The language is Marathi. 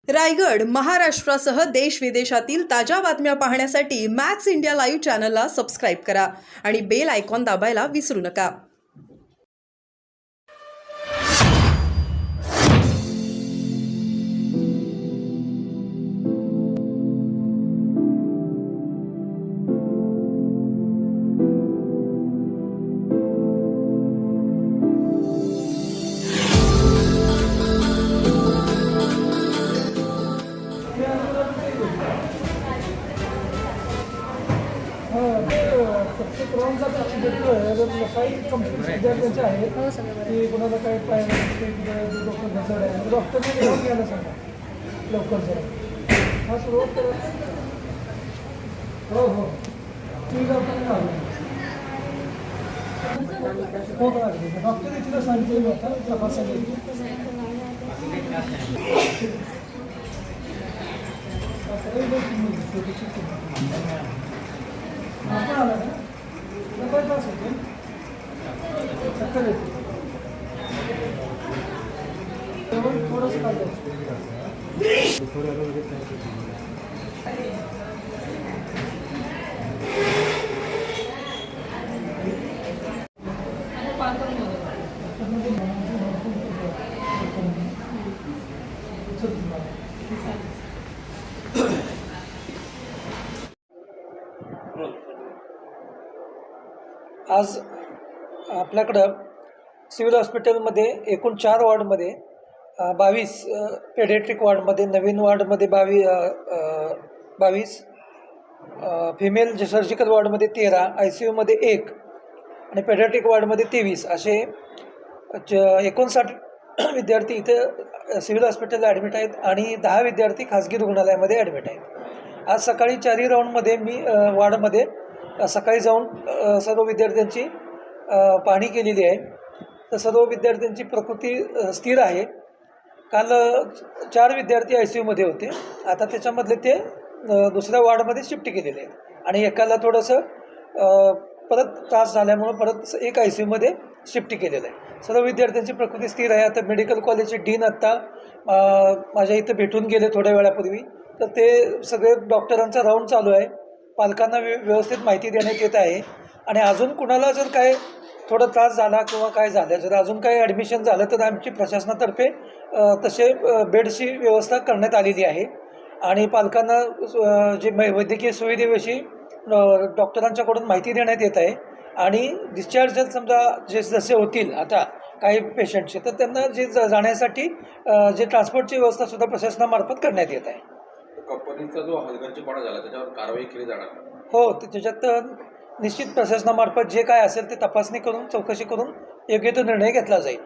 रायगड, महाराष्ट्रासह देश विदेशातील ताज्या बातम्या पाहण्यासाठी मॅक्स इंडिया लाईव्ह चॅनलला सबस्क्राईब करा आणि बेल आयकॉन दाबायला विसरू नका. काही कंप्लीट विद्यार्थ्यांचे आहेत की कोणाला काही डॉक्टर आहे डॉक्टरने घेऊन घ्यायला सांगा लवकर जरा हा सुरुवात करा. हो हो ठीक आहे हो का डॉक्टर तिला सांगितलेलं होतं तपासायला आपण आला ना काय त्रास होते चक्कर येते थोडंसं काढलं आज आपल्याकडं सिव्हिल हॉस्पिटलमध्ये एकूण 4 वॉर्डमध्ये 22 पेडियाट्रिक वॉर्डमध्ये नवीन वॉर्डमध्ये 22 फिमेल जे सर्जिकल वॉर्डमध्ये 13 ICUमध्ये 1 आणि पेडियाट्रिक वॉर्डमध्ये 23 असे 59 विद्यार्थी इथे सिव्हिल हॉस्पिटलला ॲडमिट आहेत आणि 10 विद्यार्थी खाजगी रुग्णालयामध्ये ॲडमिट आहेत. आज सकाळी 4 राऊंडमध्ये मी वॉर्डमध्ये सकाळी जाऊन सर्व विद्यार्थ्यांची पाहणी केलेली आहे. तर सर्व विद्यार्थ्यांची प्रकृती स्थिर आहे. काल 4 विद्यार्थी ICUमध्ये होते. आता त्याच्यामधले ते दुसऱ्या वॉर्डमध्ये शिफ्ट केलेले आहेत आणि एकाला थोडंसं परत त्रास झाल्यामुळं परत एक ICUमध्ये शिफ्ट केलेलं आहे. सर्व विद्यार्थ्यांची प्रकृती स्थिर आहे. आता मेडिकल कॉलेजचे डीन आत्ता माझ्या इथं भेटून गेले थोड्या वेळापूर्वी. तर ते सगळे डॉक्टरांचा राऊंड चालू आहे. पालकांना व्यवस्थित माहिती देण्यात येत आहे आणि अजून कुणाला जर काय थोडा त्रास झाला किंवा काय झालं जर अजून काही ॲडमिशन झालं तर आमची प्रशासनातर्फे तसे बेडची व्यवस्था करण्यात आलेली आहे आणि पालकांना जे वैद्यकीय सुविधेविषयी डॉक्टरांच्याकडून माहिती देण्यात येत आहे आणि डिस्चार्ज जर समजा जसे होतील आता काही पेशंटचे तर त्यांना जे जाण्यासाठी जे ट्रान्सपोर्टची व्यवस्थासुद्धा प्रशासनामार्फत करण्यात येत आहे. कंपनीचा जो हलगर्जीपणा झाला त्याच्यावर कारवाई केली जाणार हो. त्याच्यात निश्चित प्रशासनामार्फत जे काय असेल ते तपासणी करून चौकशी करून योग्य तो निर्णय घेतला जाईल.